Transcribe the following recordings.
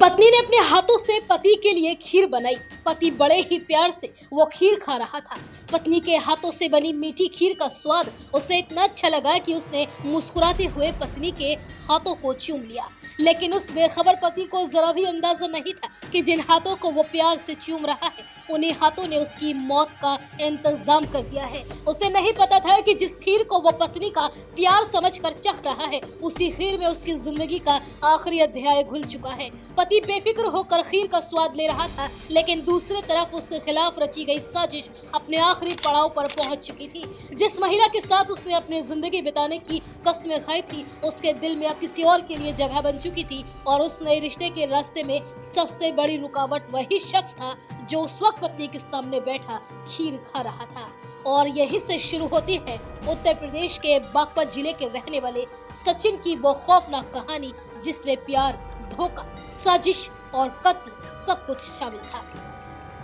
पत्नी ने अपने हाथों से पति के लिए खीर बनाई। पति बड़े ही प्यार से वो खीर खा रहा था। पत्नी के हाथों से बनी मीठी खीर का स्वाद उसे इतना अच्छा लगा कि उसने मुस्कुराते हुए पत्नी के हाथों को चूम लिया। लेकिन उस बेखबर पति को जरा भी अंदाजा नहीं था कि जिन हाथों को वो प्यार से चूम रहा है उन्हीं हाथों ने उसकी मौत का इंतजाम कर दिया है। उसे नहीं पता था कि जिस खीर को वो पत्नी का प्यार समझकर चख रहा है उसी खीर में उसकी जिंदगी का आखिरी अध्याय घुल चुका है। पति बेफिक्र होकर खीर का स्वाद ले रहा था, लेकिन दूसरी तरफ उसके खिलाफ रची गई साजिश अपने आखिरी पड़ाव पर पहुंच चुकी थी। जिस महिला के साथ उसने अपनी जिंदगी बिताने की कस्में खाई थी उसके दिल में अब किसी और के लिए जगह बन चुकी थी और उस नए रिश्ते के रास्ते में सबसे बड़ी रुकावट वही शख्स था जो उस वक्त पत्नी के सामने बैठा खीर खा रहा था। और यहीं से शुरू होती है उत्तर प्रदेश के बागपत जिले के रहने वाले सचिन की वो खौफनाक कहानी, जिसमें प्यार, धोखा, साजिश और कत्ल सब कुछ शामिल था।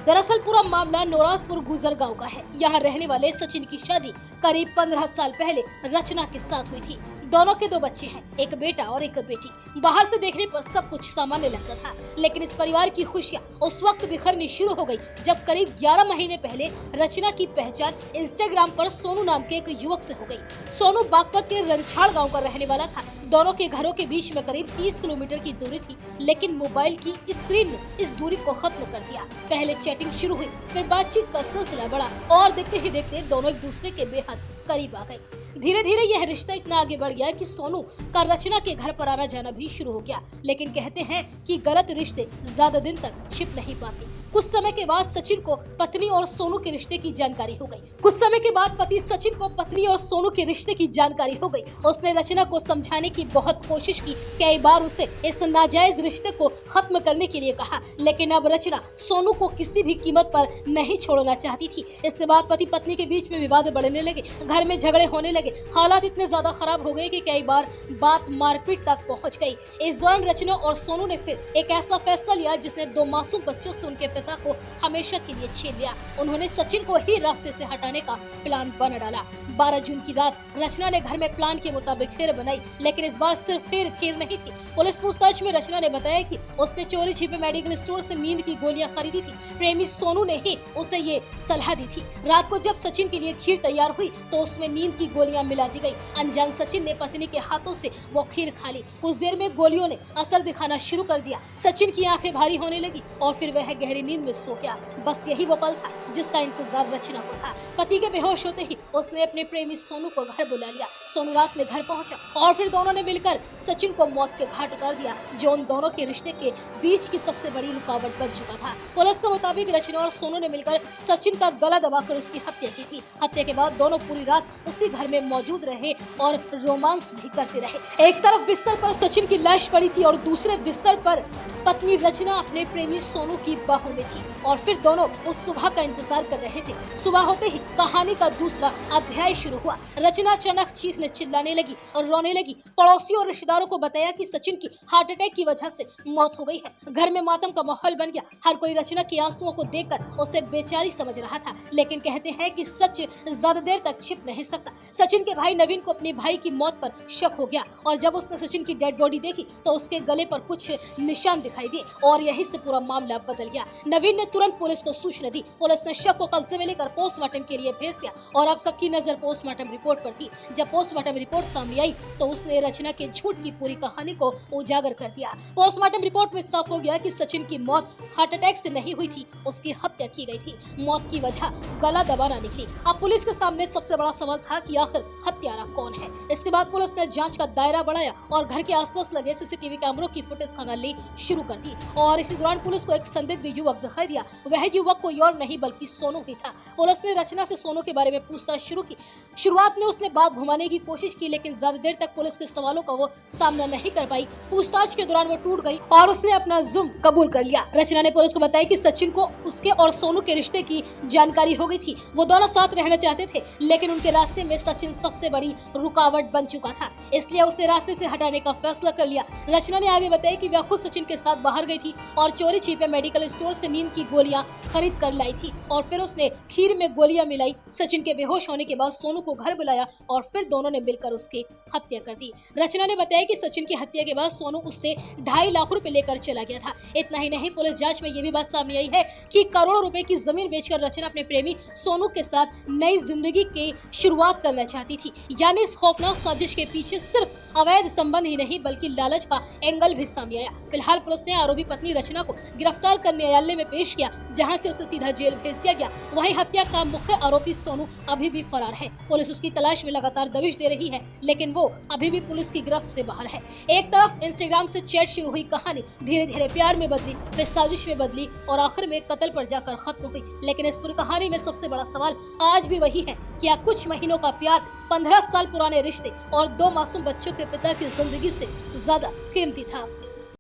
दरअसल पूरा मामला नौरासपुर गुजर गांव का है। यहाँ रहने वाले सचिन की शादी करीब 15 साल पहले रचना के साथ हुई थी। दोनों के 2 बच्चे हैं, एक बेटा और एक बेटी। बाहर से देखने पर सब कुछ सामान्य लगता था, लेकिन इस परिवार की खुशियाँ उस वक्त बिखरनी शुरू हो गई जब करीब 11 महीने पहले रचना की पहचान इंस्टाग्राम पर सोनू नाम के एक युवक से हो गई। सोनू बागपत के रंछाड़ गाँव का रहने वाला था। दोनों के घरों के बीच में करीब 30 किलोमीटर की दूरी थी, लेकिन मोबाइल की स्क्रीन ने इस दूरी को खत्म कर दिया। पहले चैटिंग शुरू हुई, फिर बातचीत का सिलसिला बढ़ा और देखते ही देखते दोनों एक दूसरे के बेहद करीब आ गए। धीरे धीरे यह रिश्ता इतना आगे बढ़ गया कि सोनू का रचना के घर पर आना जाना भी शुरू हो गया। लेकिन कहते हैं कि गलत रिश्ते ज्यादा दिन तक छिप नहीं पाते। कुछ समय के बाद सचिन को पत्नी और सोनू के रिश्ते की जानकारी हो गई। कुछ समय के बाद पति सचिन को पत्नी और सोनू के रिश्ते की जानकारी हो गई। उसने रचना को समझाने की बहुत कोशिश की, कई बार उसे इस नाजायज रिश्ते को खत्म करने के लिए कहा, लेकिन अब रचना सोनू को किसी भी कीमत पर नहीं छोड़ना चाहती थी। इसके बाद पति पत्नी के बीच में विवाद बढ़ने लगे, घर में झगड़े होने लगे। हालात इतने ज्यादा खराब हो गए कि कई बार बात मारपीट तक पहुंच गई। इस दौरान रचना और सोनू ने फिर एक ऐसा फैसला लिया जिसने 2 मासूम बच्चों से उनके पिता को हमेशा के लिए छीन लिया। उन्होंने सचिन को ही रास्ते से हटाने का प्लान बना डाला। 12 जून की रात रचना ने घर में प्लान के मुताबिक खीर बनाई, लेकिन इस बार सिर्फ खीर नहीं थी। पुलिस पूछताछ में रचना ने बताया कि उसने चोरी छिपे मेडिकल स्टोर से नींद की गोलियां खरीदी थी। प्रेमी सोनू ने ही उसे ये सलाह दी थी। रात को जब सचिन के लिए खीर तैयार हुई तो उसमें नींद की गोलियां मिला दी गई। अनजान सचिन ने पत्नी के हाथों से वो खीर खा ली। कुछ देर में गोलियों ने असर दिखाना शुरू कर दिया। सचिन की आंखें भारी होने लगी और फिर वह गहरी नींद में सो गया। बस यही वो पल था जिसका इंतजार रचना को था। पति के बेहोश होते ही उसने अपने प्रेमी सोनू को घर बुला लिया। सोनू रात में घर पहुंचा और फिर दोनों ने मिलकर सचिन को मौत के घाट उतार दिया, जो उन दोनों के रिश्ते के बीच की सबसे बड़ी रुकावट बन चुका था। पुलिस के मुताबिक रचना और सोनू ने मिलकर सचिन का गला दबाकर उसकी हत्या की थी। हत्या के बाद दोनों पूरी रात उसी घर में मौजूद रहे और रोमांस भी करते रहे। एक तरफ बिस्तर पर सचिन की लाश पड़ी थी और दूसरे बिस्तर पर पत्नी रचना अपने प्रेमी सोनू की बाहों में थी और फिर दोनों उस सुबह का इंतजार कर रहे थे। सुबह होते ही कहानी का दूसरा अध्याय शुरू हुआ। रचना अचानक चीखने चिल्लाने लगी और रोने लगी। पड़ोसियों और रिश्तेदारों को बताया कि सचिन की हार्ट अटैक की वजह से मौत हो गई है। घर में मातम का माहौल बन गया। हर कोई रचना के आंसुओं को देखकर उसे बेचारी समझ रहा था, लेकिन कहते हैं कि सच ज्यादा देर तक छिप नहीं सकता। सचिन के भाई नवीन को अपने भाई की मौत पर शक हो गया और जब उसने सचिन की डेड बॉडी देखी तो उसके गले पर कुछ निशान दिखाई दिए और यहीं से पूरा मामला बदल गया। नवीन ने तुरंत पुलिस को सूचना दी। पुलिस ने शव को कब्जे में लेकर पोस्टमार्टम के लिए भेज दिया और अब सबकी नजर पोस्टमार्टम रिपोर्ट पर थी। जब पोस्टमार्टम रिपोर्ट सामने आई तो उसने रचना के झूठ की पूरी कहानी को उजागर कर दिया। पोस्टमार्टम रिपोर्ट में साफ हो गया कि सचिन की मौत हार्ट अटैक से नहीं हुई थी, उसकी हत्या की गई थी। मौत की वजह गला दबाना निकली। अब पुलिस के सामने सबसे बड़ा सवाल था कि आखिर हत्यारा कौन है। इसके बाद पुलिस ने जांच का दायरा बढ़ाया और घर के आसपास लगे सीसीटीवी कैमरों की फुटेज खंगालनी शुरू कर दी और इसी दौरान पुलिस को एक संदिग्ध युवक दिखाई दिया। वह युवक कोई और नहीं बल्कि सोनू ही था। पुलिस ने रचना से सोनू के बारे में पूछताछ शुरू की। शुरुआत में उसने बात घुमाने की कोशिश की, लेकिन ज्यादा देर तक पुलिस के सवालों का वो सामना नहीं कर पाई। पूछताछ के दौरान वो टूट गई और उसने अपना जुर्म कबूल कर लिया। रचना ने पुलिस को बताया कि सचिन को उसके और सोनू के रिश्ते की जानकारी हो गई थी। वो दोनों साथ रहना चाहते थे, लेकिन उनके रास्ते में सचिन सबसे बड़ी रुकावट बन चुका था, इसलिए उसे रास्ते से हटाने का फैसला कर लिया। रचना ने आगे बताया कि वह खुद सचिन के साथ बाहर गई थी और चोरी छिपे मेडिकल स्टोर से नींद की गोलियां खरीद कर लाई थी और फिर उसने खीर में गोलियां मिलाई। सचिन के बेहोश होने के बाद सोनू को घर बुलाया और फिर दोनों ने मिलकर उसकी हत्या कर दी। रचना ने बताया कि सचिन की हत्या के बाद सोनू उससे 2.5 लाख रुपए लेकर चला गया था। इतना ही नहीं, पुलिस जांच में ये भी बात सामने आई है कि करोड़ों रुपए की जमीन बेचकर रचना अपने प्रेमी सोनू के साथ नई जिंदगी की शुरुआत करना चाहती थी। यानी इस खौफनाक साजिश के पीछे सिर्फ अवैध संबंध ही नहीं बल्कि लालच का एंगल भी सामने आया। फिलहाल पुलिस ने आरोपी पत्नी रचना को गिरफ्तार कर न्यायालय में पेश किया, जहां से उसे सीधा जेल भेज दिया गया। वहीं हत्या का मुख्य आरोपी सोनू अभी भी फरार है। पुलिस उसकी तलाश में लगातार दबिश दे रही है, लेकिन वो अभी भी पुलिस की गिरफ्त से बाहर है। एक तरफ इंस्टाग्राम से चैट शुरू हुई कहानी धीरे धीरे प्यार में बदली, फिर साजिश में बदली और आखिर में कत्ल पर जाकर खत्म हुई। लेकिन इस पूरी कहानी में सबसे बड़ा सवाल आज भी वही है, क्या कुछ महीनों का प्यार 15 साल पुराने रिश्ते और 2 मासूम बच्चों के पिता की जिंदगी से ज्यादा कीमती था?